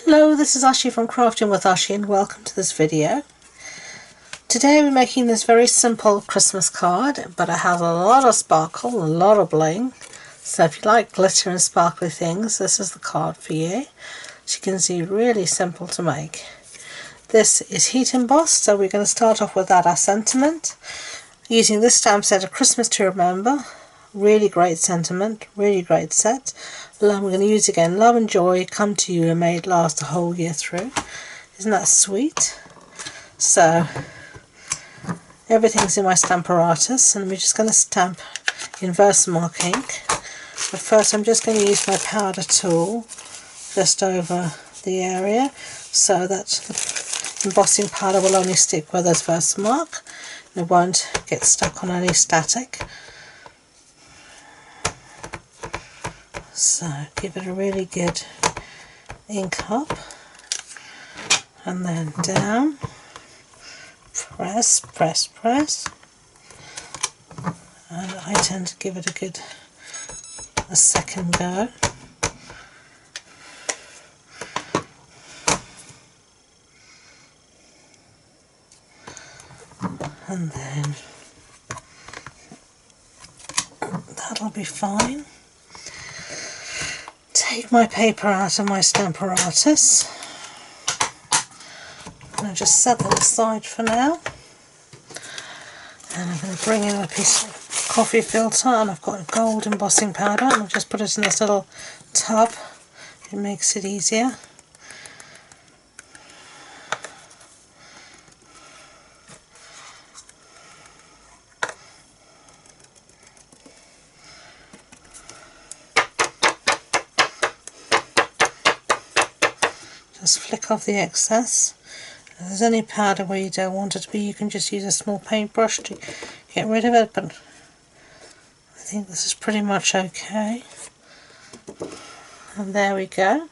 Hello, this is Ashee from Crafting with Ashee and welcome to this video. Today we're making this very simple Christmas card, but it has a lot of sparkle, a lot of bling. So if you like glitter and sparkly things, this is the card for you. As you can see, really simple to make. This is heat embossed, so we're going to start off with our sentiment. Using this stamp set, A Christmas to Remember. Really great sentiment, really great set. We're going to use again, love and joy come to you and may it last the whole year through. Isn't that sweet? So everything's in my Stamparatus, and we're just going to stamp in Versamark ink. But first I'm just going to use my powder tool just over the area so that the embossing powder will only stick where there's Versamark and it won't get stuck on any static. So give it a really good ink up and then down, press, press, press, and I tend to give it a second go. And then that'll be fine. Take my paper out of my Stamparatus. I'm going to just set that aside for now. And I'm going to bring in a piece of coffee filter, and I've got a gold embossing powder, and I'll just put it in this little tub. It makes it easier. Just flick off the excess. If there's any powder where you don't want it to be, you can just use a small paintbrush to get rid of it, but I think this is pretty much okay. And there we go.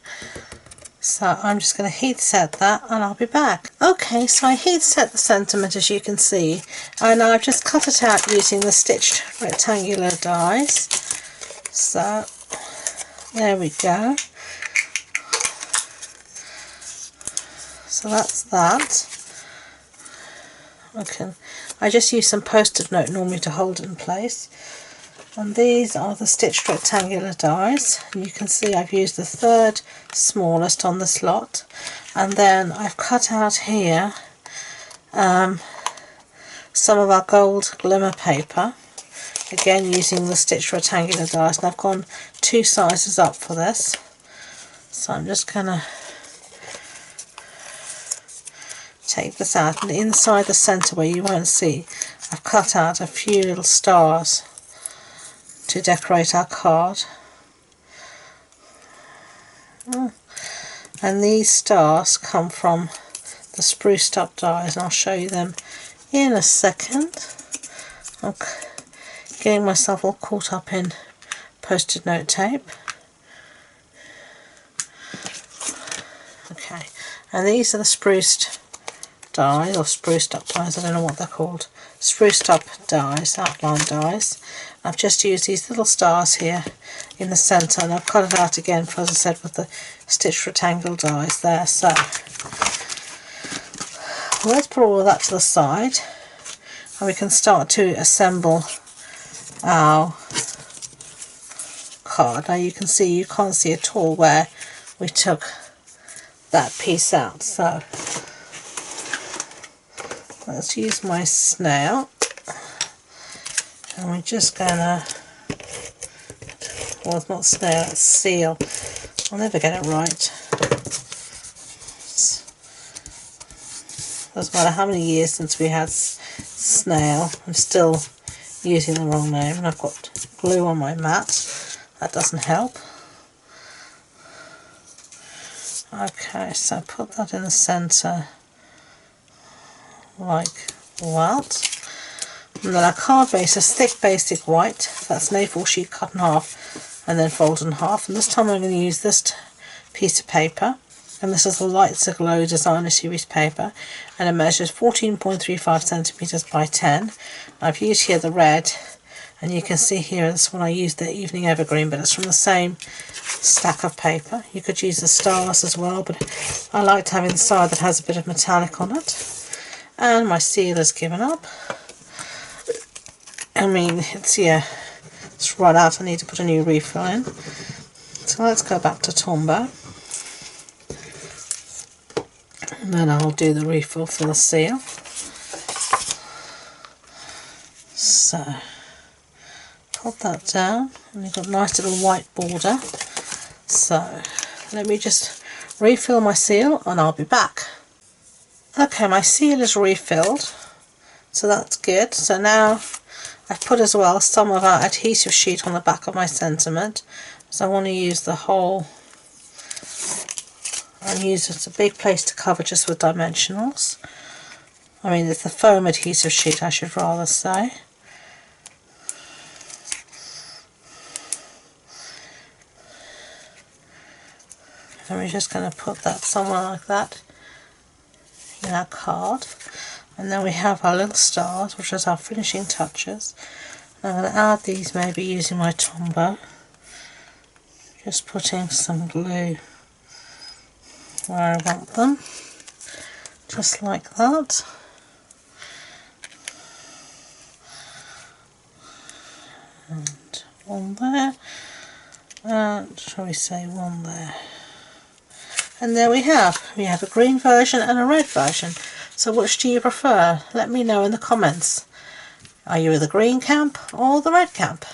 So I'm just going to heat set that and I'll be back. Okay, so I heat set the sentiment, as you can see, and I've just cut it out using the stitched rectangular dies. So there we go. So that's that. I just use some post-it note normally to hold it in place. And these are the stitched rectangular dies. You can see I've used the third smallest on the slot. And then I've cut out here some of our gold glimmer paper. Again using the stitched rectangular dies. And I've gone 2 sizes up for this. So I'm just going to take this out, and inside the centre where you won't see, I've cut out a few little stars to decorate our card. And these stars come from the spruced up dies, and I'll show you them in a second. I'm getting myself all caught up in post-it note tape. Okay, and these are the spruced dies, or spruced up dies, I don't know what they're called. Spruced up dies, outline dies. I've just used these little stars here in the centre, and I've cut it out again, for, as I said, with the stitched rectangle dies there. So let's put all of that to the side, and we can start to assemble our card. Now you can see, you can't see at all where we took that piece out, so let's use my snail, and we're just gonna, well, it's not snail, it's seal. I'll never get it right. Doesn't matter how many years since we had snail, I'm still using the wrong name, and I've got glue on my mat. That doesn't help. Okay, so put that in the centre like that. And then our card base is thick basic white. That's an A4 sheet cut in half and then folded in half. And this time I'm going to use this piece of paper, and this is the Lights Aglow Designer Series paper, and it measures 14.35 centimeters by 10. I've used here the red And you can see here, this one I used the Evening Evergreen, but it's from the same stack of paper. You could use the stars as well, but I liked having the side that has a bit of metallic on it. And my seal is given up. I mean, it's run out. I need to put a new refill in. So let's go back to Tombow. And then I'll do the refill for the seal. So, pop that down, and you've got a nice little white border. So, let me just refill my seal and I'll be back. Okay, my seal is refilled, so that's good. So now I've put as well some of our adhesive sheet on the back of my sentiment. So I want to use the whole, and use it as a big place to cover just with dimensionals. I mean, it's the foam adhesive sheet, I should rather say. And we're just going to put that somewhere like that in our card. And then we have our little stars, which is our finishing touches. And I'm going to add these maybe using my Tombow. Just putting some glue where I want them. Just like that. And one there. And shall we say one there. And there we have a green version and a red version. So which do you prefer? Let me know in the comments. Are you in the green camp or the red camp?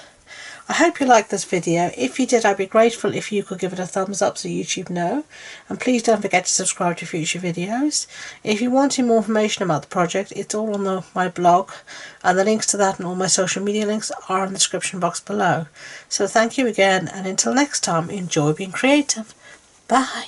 I hope you liked this video. If you did, I'd be grateful if you could give it a thumbs up so YouTube know. And please don't forget to subscribe to future videos. If you want more information about the project, it's all on my blog. And the links to that and all my social media links are in the description box below. So thank you again, and until next time, enjoy being creative. Bye.